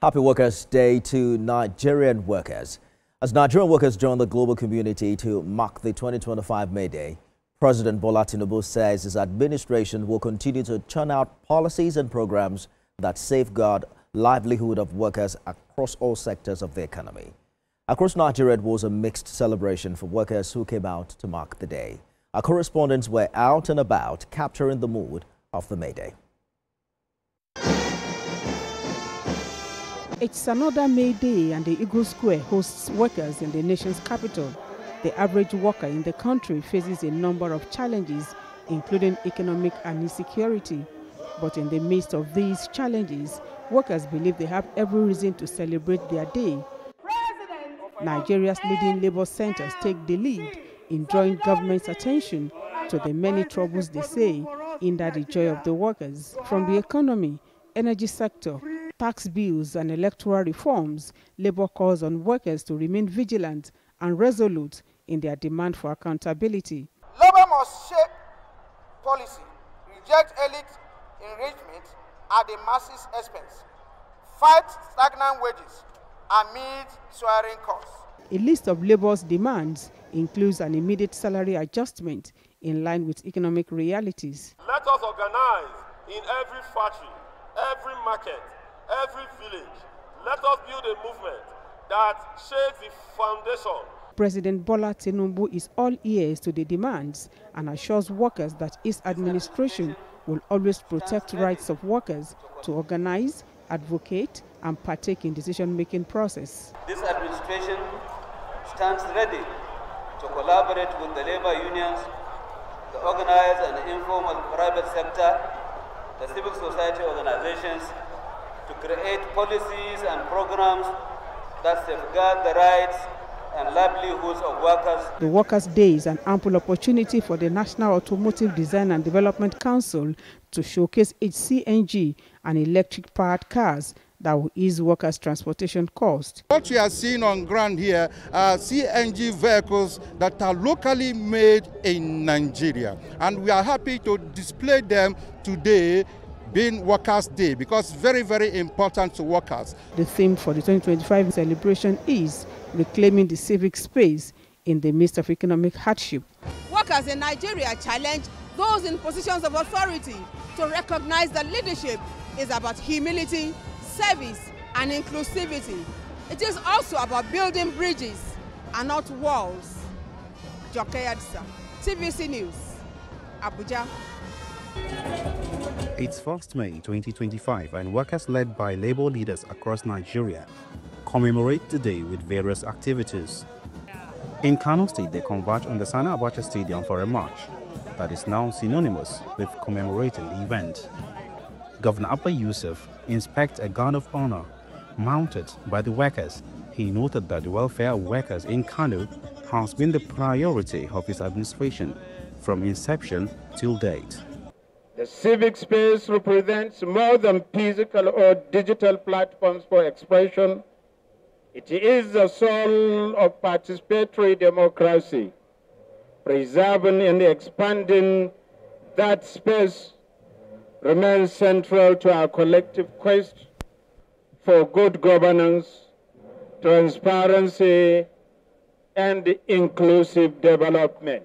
Happy Workers' Day to Nigerian workers. As Nigerian workers join the global community to mark the 2025 May Day, President Bola Tinubu says his administration will continue to churn out policies and programs that safeguard livelihood of workers across all sectors of the economy. Across Nigeria, it was a mixed celebration for workers who came out to mark the day. Our correspondents were out and about, capturing the mood of the May Day. It's another May Day and the Eagle Square hosts workers in the nation's capital. The average worker in the country faces a number of challenges, including economic and insecurity. But in the midst of these challenges, workers believe they have every reason to celebrate their day. Nigeria's leading labor centers take the lead in drawing government's attention to the many troubles they say hinder the joy of the workers. From the economy, energy sector, tax bills and electoral reforms, labor calls on workers to remain vigilant and resolute in their demand for accountability. Labor must shape policy, reject elite enrichment at the masses' expense, fight stagnant wages amid soaring costs. A list of labor's demands includes an immediate salary adjustment in line with economic realities. Let us organize in every factory, every market, every village. Let us build a movement that shakes the foundation. President Bola Tinubu is all ears to the demands and assures workers that his administration will always protect rights of workers to organize, advocate, and partake in decision-making process. This administration stands ready to collaborate with the labor unions, the organized and informal private sector, the civil society organizations, to create policies and programs that safeguard the rights and livelihoods of workers. The Workers' Day is an ample opportunity for the National Automotive Design and Development Council to showcase its CNG and electric-powered cars that will ease workers' transportation costs. What we are seeing on ground here are CNG vehicles that are locally made in Nigeria, and we are happy to display them today, being Workers' Day, because it's very, very important to workers. The theme for the 2025 celebration is reclaiming the civic space in the midst of economic hardship. Workers in Nigeria challenge those in positions of authority to recognize that leadership is about humility, service, and inclusivity. It is also about building bridges and not walls. Joke Adisa, TVC News, Abuja. It's 1st May 2025 and workers led by labor leaders across Nigeria commemorate the day with various activities. In Kano State, they converge on the Sani Abacha Stadium for a march that is now synonymous with commemorating the event. Governor Abba Yusuf inspects a guard of honor mounted by the workers. He noted that the welfare of workers in Kano has been the priority of his administration from inception till date. The civic space represents more than physical or digital platforms for expression. It is the soul of participatory democracy. Preserving and expanding that space remains central to our collective quest for good governance, transparency, and inclusive development.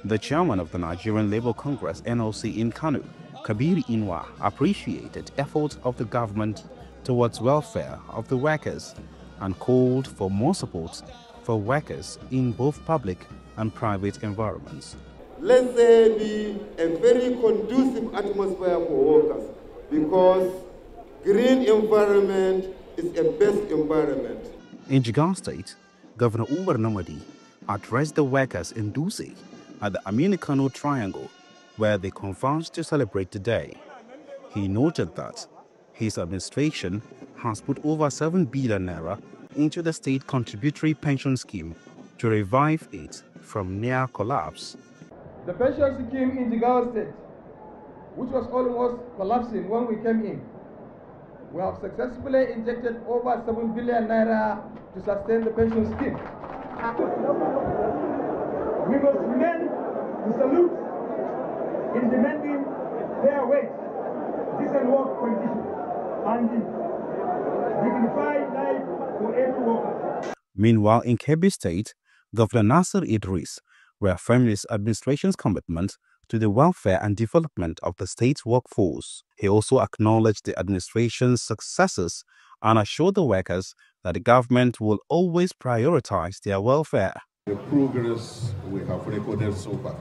The chairman of the Nigerian Labour Congress (NLC) in Kano, Kabir Inwa, appreciated efforts of the government towards welfare of the workers and called for more support for workers in both public and private environments. Let there be a very conducive atmosphere for workers, because green environment is a best environment. In Jigawa State, Governor Umar Namadi addressed the workers in Dutse at the Aminu Kano Triangle, where they converged to celebrate the day. He noted that his administration has put over 7 billion naira into the state contributory pension scheme to revive it from near collapse. The pension scheme in Jigawa State, which was almost collapsing when we came in, we have successfully injected over 7 billion naira to sustain the pension scheme. We must remain resolute in demanding fair wage, decent work conditions, and Meanwhile, in Kebbi State, Governor Nasser Idris reaffirmed his administration's commitment to the welfare and development of the state's workforce. He also acknowledged the administration's successes and assured the workers that the government will always prioritize their welfare. The progress we have recorded so far.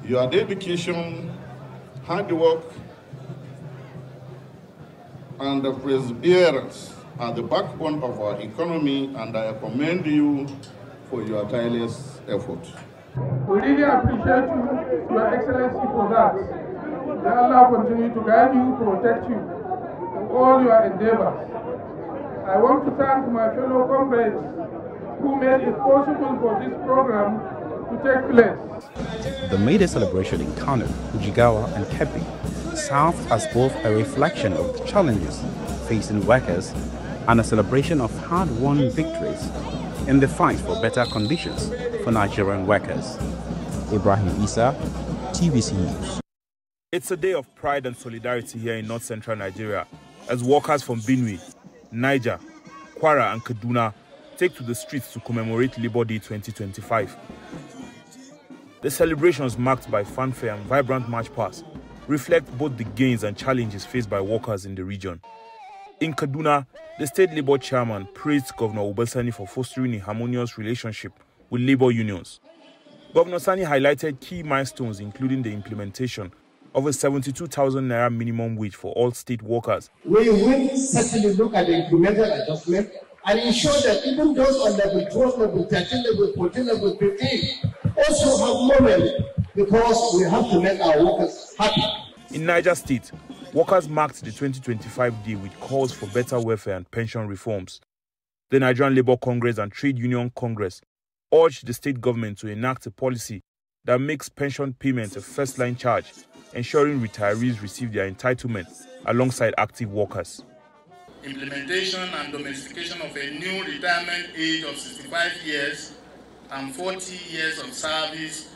Your dedication, hard work, and the perseverance are the backbone of our economy, and I commend you for your tireless effort. We really appreciate you, Your Excellency, for that. May Allah continue to guide you, protect you in all your endeavors. I want to thank my fellow comrades who made it possible for this program to take place. The May Day celebration in Kano, Jigawa, and Kebbi served as both a reflection of the challenges facing workers and a celebration of hard-won victories in the fight for better conditions for Nigerian workers. Ibrahim Isa, TVC News. It's a day of pride and solidarity here in north-central Nigeria as workers from Benue, Niger, Kwara and Kaduna take to the streets to commemorate Labour Day 2025. The celebrations, marked by fanfare and vibrant march past, reflect both the gains and challenges faced by workers in the region. In Kaduna, the state Labour chairman praised Governor Obasani for fostering a harmonious relationship with labour unions. Governor Sani highlighted key milestones, including the implementation of a 72,000 naira minimum wage for all state workers. We will certainly look at the incremental adjustment and ensure that even those on level 12, level 13, level 14, level 15 also have moment, because we have to make our workers happy. In Niger State, workers marked the 2025 day with calls for better welfare and pension reforms. The Nigerian Labour Congress and Trade Union Congress urged the state government to enact a policy that makes pension payments a first-line charge, ensuring retirees receive their entitlement alongside active workers. Implementation and domestication of a new retirement age of 65 years and 40 years of service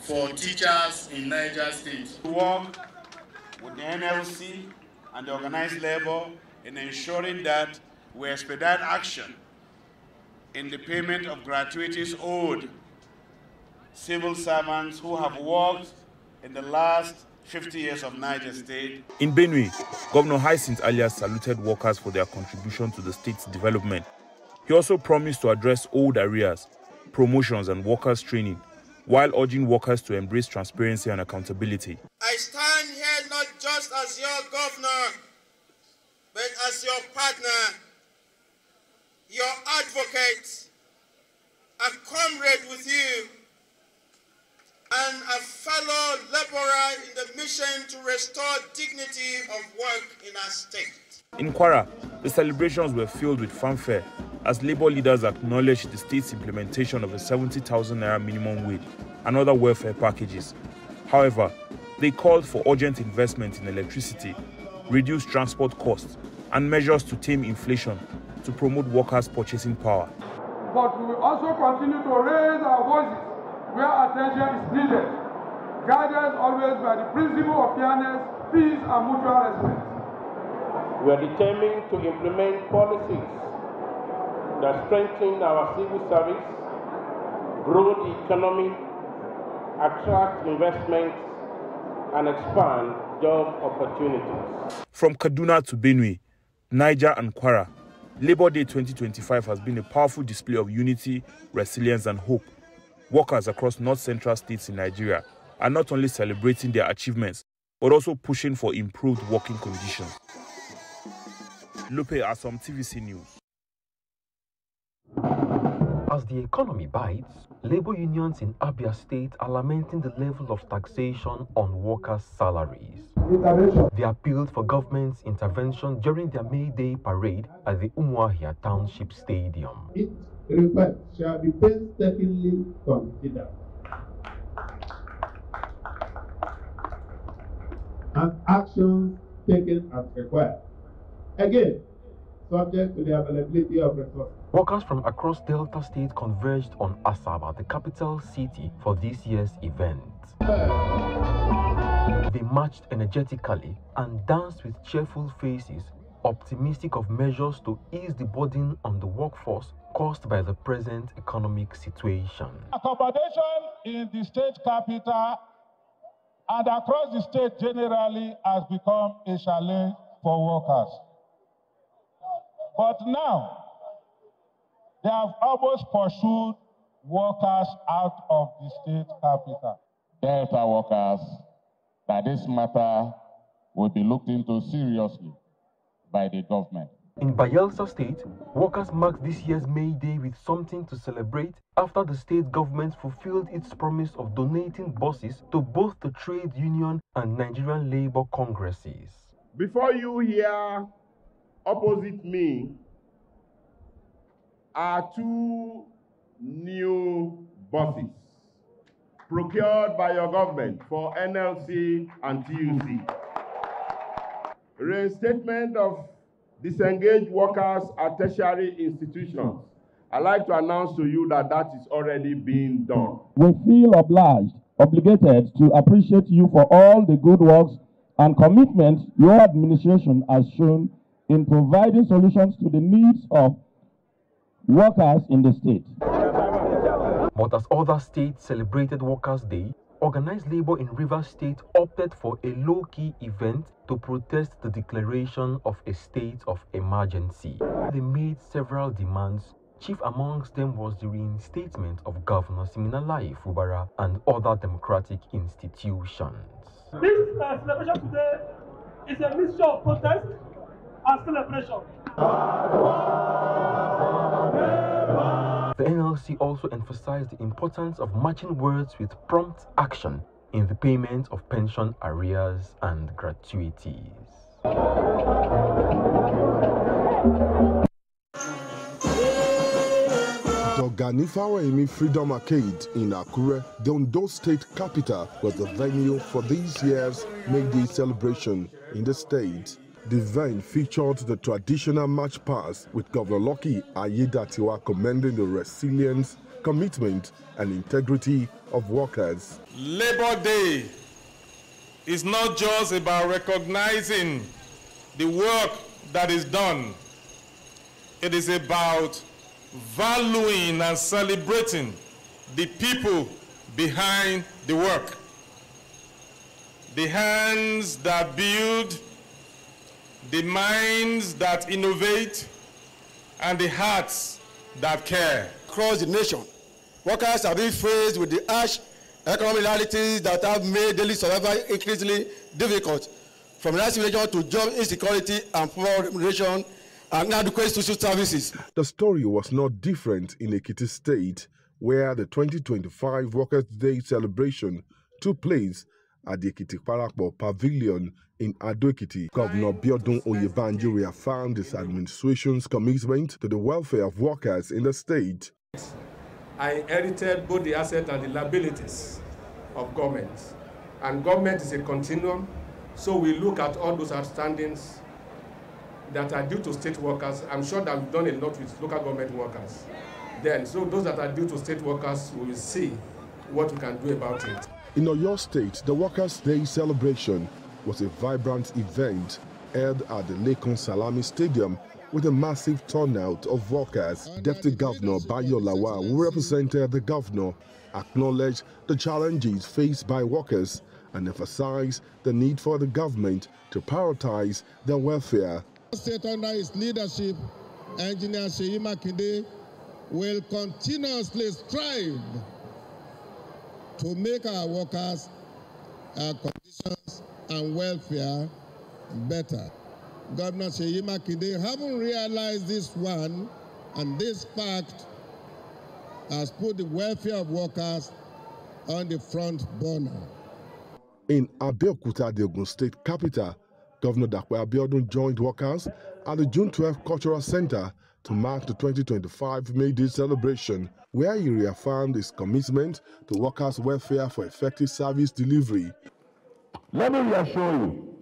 for teachers in Niger State. We work with the NLC and the organized labor in ensuring that we expedite action in the payment of gratuities owed civil servants who have worked in the last 50 years of Niger State. In Benue, Governor Hyacinth Alias saluted workers for their contribution to the state's development. He also promised to address old arrears, promotions and workers' training, while urging workers to embrace transparency and accountability. I stand here not just as your governor, but as your partner, your advocate, a comrade with you, and a fellow laborer in the mission to restore dignity of work in our state. In Kwara, the celebrations were filled with fanfare as labour leaders acknowledged the state's implementation of a 70,000 naira minimum wage and other welfare packages. However, they called for urgent investment in electricity, reduced transport costs, and measures to tame inflation to promote workers' purchasing power. But we will also continue to raise our voices where attention is needed, guided always by the principle of fairness, peace, and mutual respect. We are determined to implement policies that strengthen our civil service, grow the economy, attract investments, and expand job opportunities. From Kaduna to Benue, Niger and Kwara, Labour Day 2025 has been a powerful display of unity, resilience, and hope. Workers across north-central states in Nigeria are not only celebrating their achievements, but also pushing for improved working conditions. Lupe Asom, TVC News. As the economy bites, labor unions in Abia State are lamenting the level of taxation on workers' salaries. They appealed for government's intervention during their May Day parade at the Umuahia Township Stadium. Its request shall be painstakingly considered and actions taken as required. Again, subject to the availability of resources. Workers from across Delta State converged on Asaba, the capital city, for this year's event. They marched energetically and danced with cheerful faces optimistic of measures to ease the burden on the workforce caused by the present economic situation. Accommodation in the state capital and across the state generally has become a challenge for workers. But now, they have almost pursued workers out of the state capital. Delta workers, that this matter will be looked into seriously by the government. In Bayelsa State, workers marked this year's May Day with something to celebrate after the state government fulfilled its promise of donating buses to both the trade union and Nigerian Labour Congresses. Before you hear opposite me are two new buses procured by your government for NLC and TUC. Reinstatement of disengaged workers at tertiary institutions. I'd like to announce to you that that is already being done. We feel obligated to appreciate you for all the good works and commitment your administration has shown in providing solutions to the needs of workers in the state. But as other states celebrated Workers' Day, Organized Labor in Rivers State opted for a low-key event to protest the declaration of a state of emergency. They made several demands. Chief amongst them was the reinstatement of Governor Siminalayi Fubara and other democratic institutions. This celebration today is a mixture of protest and celebration. The NLC also emphasized the importance of matching words with prompt action in the payment of pension arrears and gratuities. The Gani Fawemi Freedom Arcade in Akure, the Ondo State capital, was the venue for this year's May Day celebration in the state. The event featured the traditional march past with Governor Lucky Ayedatiwa commending the resilience, commitment and integrity of workers. Labor Day is not just about recognizing the work that is done. It is about valuing and celebrating the people behind the work. The hands that build, the minds that innovate, and the hearts that care. Across the nation, workers are being faced with the harsh economic realities that have made daily survival increasingly difficult, from rice inflation to job insecurity and poor remuneration and inadequate social services. The story was not different in Ekiti State, where the 2025 Workers' Day celebration took place at the Ekiti Parapor Pavilion in Ado-Ekiti. Governor Biodun Oyebanji reaffirmed his administration's commitment to the welfare of workers in the state. I inherited both the assets and the liabilities of government. And government is a continuum, so we look at all those outstandings that are due to state workers. I'm sure that we've done a lot with local government workers. Then, so those that are due to state workers, we will see what we can do about it. In Oyo State, the Workers' Day celebration was a vibrant event held at the Lekon Salami Stadium with a massive turnout of workers. Deputy Governor Bayo Lawa, who represented the governor, acknowledged the challenges faced by workers and emphasized the need for the government to prioritize their welfare. State under his leadership, Engineer Seyi Makinde will continuously strive to make our workers' conditions and welfare better. Governor Seyi Makinde haven't realized this one, and this fact has put the welfare of workers on the front burner. In Abeokuta, the Ogun State capital, Governor Dapo Abiodun joined workers at the June 12 Cultural Center to mark the 2025 May Day celebration, where he reaffirmed his commitment to workers' welfare for effective service delivery. Let me reassure you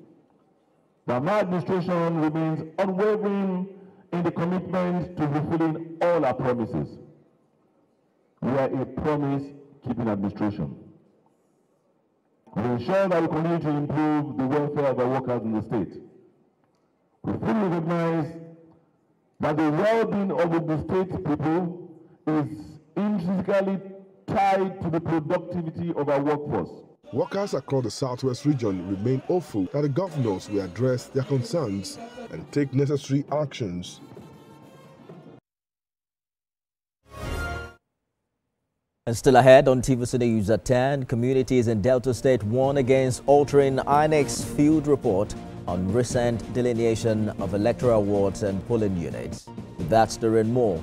that my administration remains unwavering in the commitment to fulfilling all our promises. We are a promise-keeping administration. We ensure that we continue to improve the welfare of our workers in the state. We fully recognize that the well-being of the state people is intrinsically tied to the productivity of our workforce. Workers across the Southwest region remain hopeful that the governors will address their concerns and take necessary actions. And still ahead on TVC News at 10, communities in Delta State warn against altering INEC's field report on recent delineation of electoral wards and polling units. That's the and more